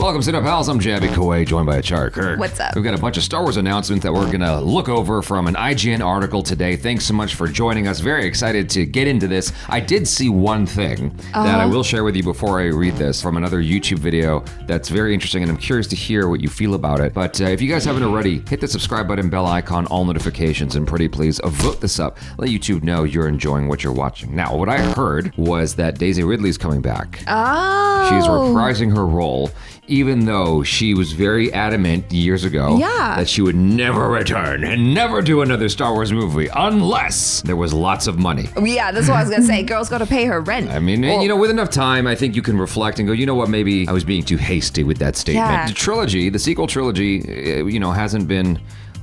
Welcome, sit-up pals. I'm Jabby Kuwait, joined by Achara Kirk. What's up? We've got a bunch of Star Wars announcements that we're going to look over from an IGN article today. Thanks so much for joining us. Very excited to get into this. I did see one thing that I will share with you before I read this from another YouTube video that's very interesting, and I'm curious to hear what you feel about it. But if you guys haven't already, hit the subscribe button, bell icon, all notifications, and pretty please vote this up. Let YouTube know you're enjoying what you're watching. Now, what I heard was that Daisy Ridley's coming back. Oh. She's reprising her role, even though she was very adamant years ago that she would never return and never do another Star Wars movie unless there was lots of money. Yeah, that's what I was going to say. Girl's got to pay her rent. I mean, with enough time, I think you can reflect and go, you know what, maybe I was being too hasty with that statement. Yeah. The trilogy, the sequel trilogy, hasn't been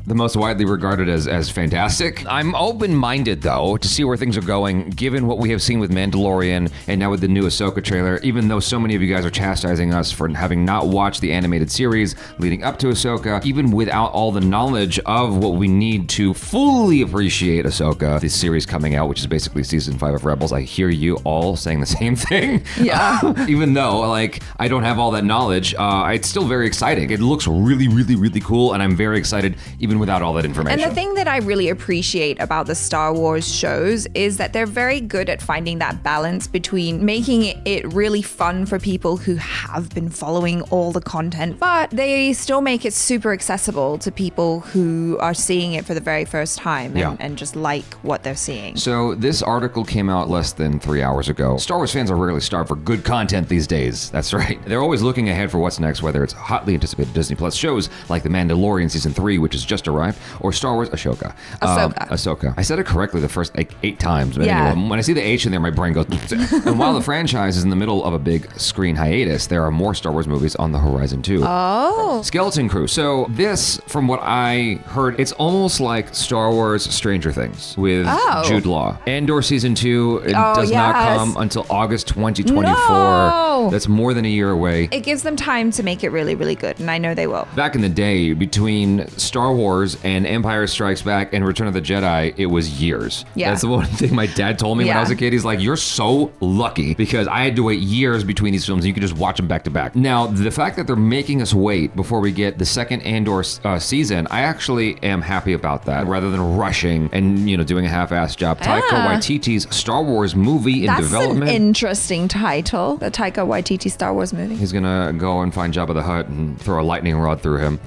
the most widely regarded as fantastic. I'm open-minded, though, to see where things are going, given what we have seen with Mandalorian and now with the new Ahsoka trailer, even though so many of you guys are chastising us for having not watched the animated series leading up to Ahsoka, even without all the knowledge of what we need to fully appreciate Ahsoka, this series coming out, which is basically season 5 of Rebels. I hear you all saying the same thing. Yeah. Even though, I don't have all that knowledge, it's still very exciting. It looks really, really, really cool, and I'm very excited, even without all that information. And the thing that I really appreciate about the Star Wars shows is that they're very good at finding that balance between making it really fun for people who have been following all the content, but they still make it super accessible to people who are seeing it for the very first time and just like what they're seeing. So this article came out less than 3 hours ago. Star Wars fans are rarely starved for good content these days. That's right. They're always looking ahead for what's next, whether it's hotly anticipated Disney Plus shows like The Mandalorian Season 3, which has just arrived, or Star Wars Ahsoka. Ahsoka. I said it correctly the first 8 times. But anyway, when I see the H in there, my brain goes. And while the franchise is in the middle of a big screen hiatus, there are more Star Wars movies on the horizon too. Oh. Skeleton Crew. So this, from what I heard, it's almost like Star Wars Stranger Things with Jude Law. Andor Season 2 does not come until August 2024. No. That's more than a year away. It gives them time to make it really, really good, and I know they will. Back in the day, between Star Wars and Empire Strikes Back and Return of the Jedi, it was years. Yeah. That's the one thing my dad told me when I was a kid. He's like, you're so lucky because I had to wait years between these films and you could just watch them back to back. Now, the fact that they're making us wait before we get the second Andor season, I actually am happy about that rather than rushing and, doing a half-assed job. Taika Waititi's Star Wars movie in development. That's an interesting title, the Taika Waititi Star Wars movie. He's going to go and find Jabba the Hutt and throw a lightning rod through him.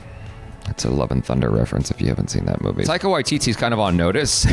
That's a Love and Thunder reference if you haven't seen that movie. Taika Waititi's kind of on notice.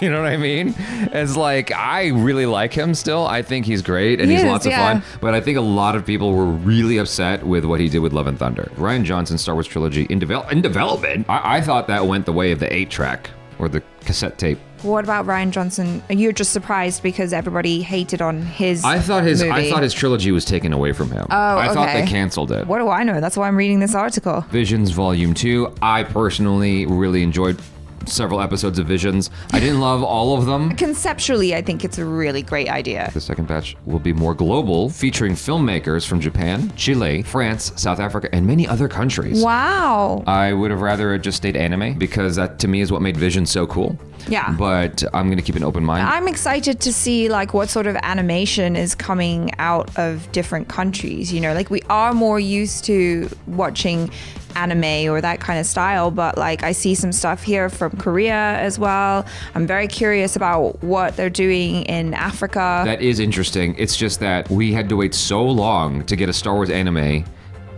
You know what I mean? It's like, I really like him still. I think he's great and he's lots of fun. But I think a lot of people were really upset with what he did with Love and Thunder. Rian Johnson's Star Wars trilogy in development. I thought that went the way of the 8-track or the cassette tape. What about Rian Johnson? You're just surprised because everybody hated on his I thought movie. his trilogy was taken away from him. Oh, I thought they canceled it. What do I know? That's why I'm reading this article. Visions Volume 2. I personally really enjoyed several episodes of Visions. I didn't love all of them. Conceptually, I think it's a really great idea. The second batch will be more global, featuring filmmakers from Japan, Chile, France, South Africa, and many other countries. Wow. I would have rather it just stayed anime because that to me is what made Visions so cool. Yeah. But I'm going to keep an open mind. I'm excited to see what sort of animation is coming out of different countries. We are more used to watching anime or that kind of style, but I see some stuff here from Korea as well. I'm very curious about what they're doing in Africa. That is interesting. It's just that we had to wait so long to get a Star Wars anime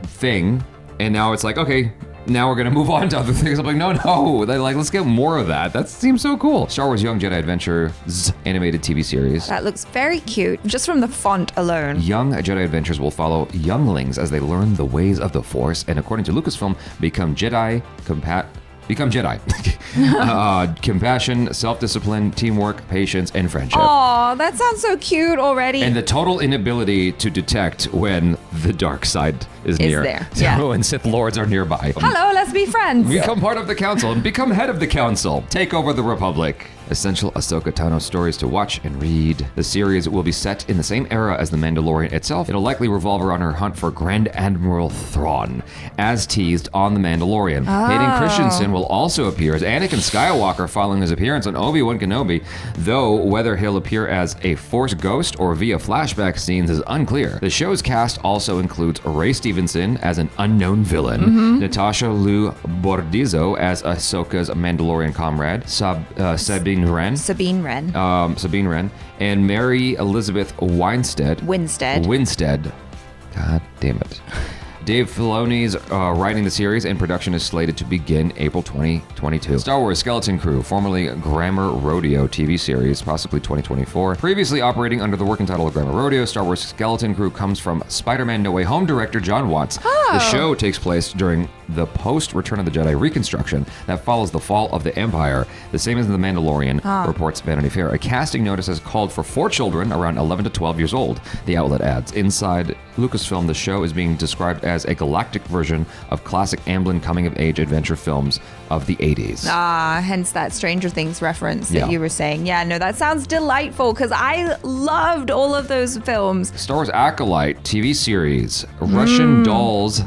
thing, and now it's like, okay, now we're going to move on to other things. I'm like, no. They're like, let's get more of that. That seems so cool. Star Wars Young Jedi Adventures animated TV series. That looks very cute, just from the font alone. Young Jedi Adventures will follow younglings as they learn the ways of the Force and, according to Lucasfilm, become Jedi. Compassion, self-discipline, teamwork, patience, and friendship. Oh, that sounds so cute already. And the total inability to detect when the dark side is near. There. So when Sith Lords are nearby. Hello, let's be friends. Become part of the council and become head of the council. Take over the Republic. essential Ahsoka Tano stories to watch and read. The series will be set in the same era as The Mandalorian itself. It'll likely revolve around her hunt for Grand Admiral Thrawn, as teased on The Mandalorian. Hayden Christensen will also appear as Anakin Skywalker following his appearance on Obi-Wan Kenobi, though whether he'll appear as a Force ghost or via flashback scenes is unclear. The show's cast also includes Ray Stevenson as an unknown villain, Natasha Liu Bordizzo as Ahsoka's Mandalorian comrade, Sabine Wren, and Mary Elizabeth Winstead. God damn it. Dave Filoni's writing the series, and production is slated to begin April 2022. Star Wars Skeleton Crew, formerly Grammar Rodeo TV series, possibly 2024. Previously operating under the working title of Grammar Rodeo, Star Wars Skeleton Crew comes from Spider-Man No Way Home director John Watts. The show takes place during the post-Return of the Jedi reconstruction that follows the fall of the Empire, the same as The Mandalorian, reports Vanity Fair. A casting notice has called for 4 children around 11 to 12 years old, the outlet adds. Inside Lucasfilm, the show is being described as a galactic version of classic Amblin coming-of-age adventure films of the 80s. Hence that Stranger Things reference that you were saying. Yeah, no, that sounds delightful because I loved all of those films. Star Wars Acolyte TV series, Russian Dolls.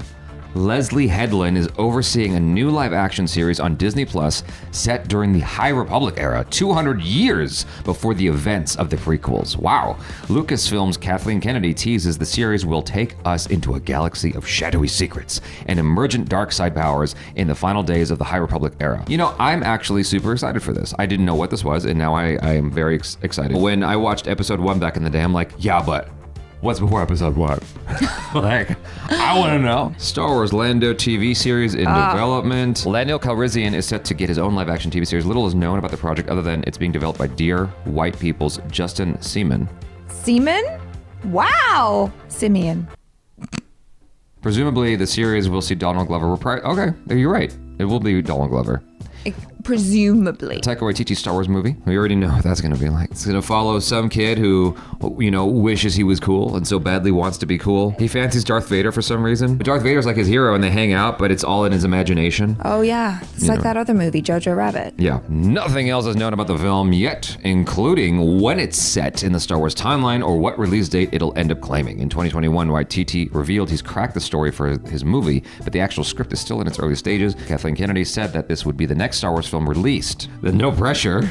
Leslie Headland is overseeing a new live-action series on Disney Plus set during the High Republic era, 200 years before the events of the prequels. Wow. Lucasfilm's Kathleen Kennedy teases the series will take us into a galaxy of shadowy secrets and emergent dark side powers in the final days of the High Republic era. You know, I'm actually super excited for this. I didn't know what this was, and now I am very excited. When I watched episode 1 back in the day, I'm like, yeah, but what's before episode 1? Like, I want to know. Star Wars Lando TV series in development. Lando Calrissian is set to get his own live-action TV series. Little is known about the project other than it's being developed by Dear White People's Justin Seaman. Seaman? Wow. Simeon. Presumably, the series will see Donald Glover Okay, you're right. It will be Donald Glover. Presumably. Taika Waititi Star Wars movie. We already know what that's going to be like. It's going to follow some kid who, you know, wishes he was cool and so badly wants to be cool. He fancies Darth Vader for some reason. But Darth Vader's like his hero and they hang out, but it's all in his imagination. Oh, yeah. It's like that other movie, Jojo Rabbit. Yeah. Nothing else is known about the film yet, including when it's set in the Star Wars timeline or what release date it'll end up claiming. In 2021, Waititi revealed he's cracked the story for his movie, but the actual script is still in its early stages. Kathleen Kennedy said that this would be the next Star Wars film released. There's no pressure.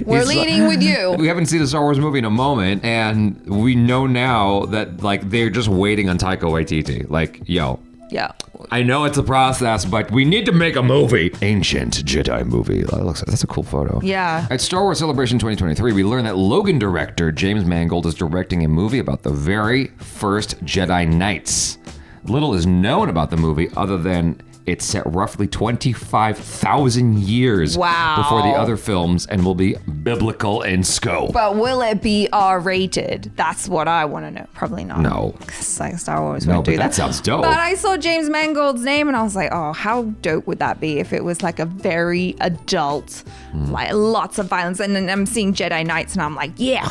We're leading with you. We haven't seen a Star Wars movie in a moment, and we know now that like they're just waiting on Taika Waititi. Like, yo. Yeah. I know it's a process, but we need to make a movie. Ancient Jedi movie. That's a cool photo. Yeah. At Star Wars Celebration 2023, we learned that Logan director James Mangold is directing a movie about the very first Jedi Knights. Little is known about the movie other than it's set roughly 25,000 years before the other films and will be biblical in scope. But will it be R-rated? That's what I want to know. Probably not. No. It's like Star Wars won't do that. That sounds dope. But I saw James Mangold's name and I was like, oh, how dope would that be if it was like a very adult, like lots of violence. And then I'm seeing Jedi Knights and I'm like, yeah.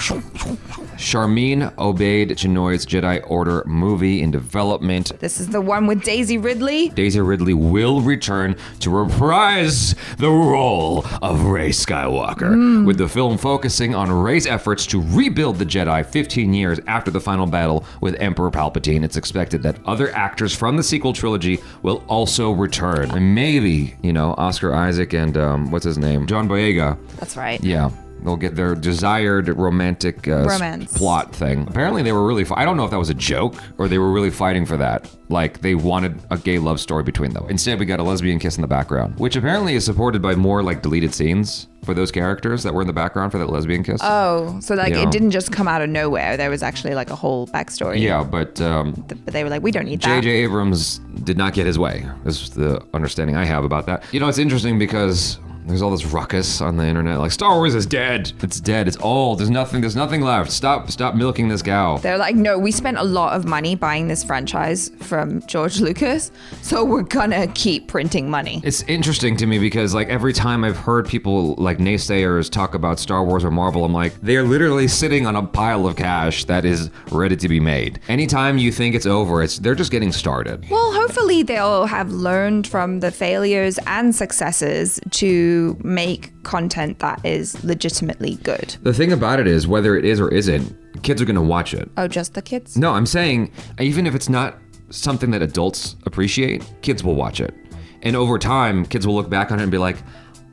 Sharmeen Obaid-Chinoy's Jedi Order movie in development. This is the one with Daisy Ridley. Daisy Ridley will return to reprise the role of Rey Skywalker, with the film focusing on Rey's efforts to rebuild the Jedi 15 years after the final battle with Emperor Palpatine. It's expected that other actors from the sequel trilogy will also return. And maybe, you know, Oscar Isaac and, what's his name? John Boyega. That's right. Yeah. They'll get their desired romantic romance plot thing. Apparently they were really, I don't know if that was a joke or they were really fighting for that. Like they wanted a gay love story between them. Instead, we got a lesbian kiss in the background, which apparently is supported by more like deleted scenes for those characters that were in the background for that lesbian kiss. Oh, so like it didn't just come out of nowhere. There was actually like a whole backstory. Yeah, but they were like, we don't need that. J.J. Abrams did not get his way. This is the understanding I have about that. You know, it's interesting because there's all this ruckus on the internet, like Star Wars is dead. It's dead. It's old. There's nothing left. Stop milking this cow. They're like, no, we spent a lot of money buying this franchise from George Lucas, so we're gonna keep printing money. It's interesting to me because like every time I've heard people like naysayers talk about Star Wars or Marvel, I'm like, they're literally sitting on a pile of cash that is ready to be made. Anytime you think it's over, they're just getting started. Well, hopefully they'll have learned from the failures and successes to to make content that is legitimately good. The thing about it is, whether it is or isn't, kids are going to watch it. Oh, just the kids? No, I'm saying, even if it's not something that adults appreciate, kids will watch it. And over time, kids will look back on it and be like,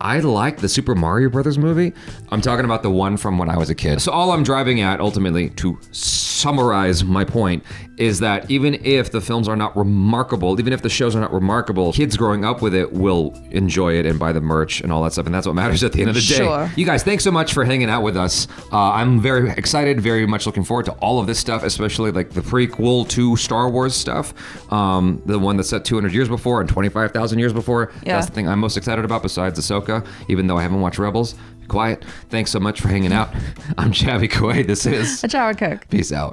I like the Super Mario Brothers movie. I'm talking about the one from when I was a kid. So all I'm driving at, ultimately, to summarize my point, is that even if the films are not remarkable, even if the shows are not remarkable, kids growing up with it will enjoy it and buy the merch and all that stuff. And that's what matters at the end of the day. Sure. You guys, thanks so much for hanging out with us. I'm very excited, very much looking forward to all of this stuff, especially like the prequel to Star Wars stuff. The one that's set 200 years before and 25,000 years before. Yeah. That's the thing I'm most excited about besides Ahsoka, even though I haven't watched Rebels. Be quiet. Thanks so much for hanging out. I'm Chavi Koi. This is A Jawa Cook. Peace out.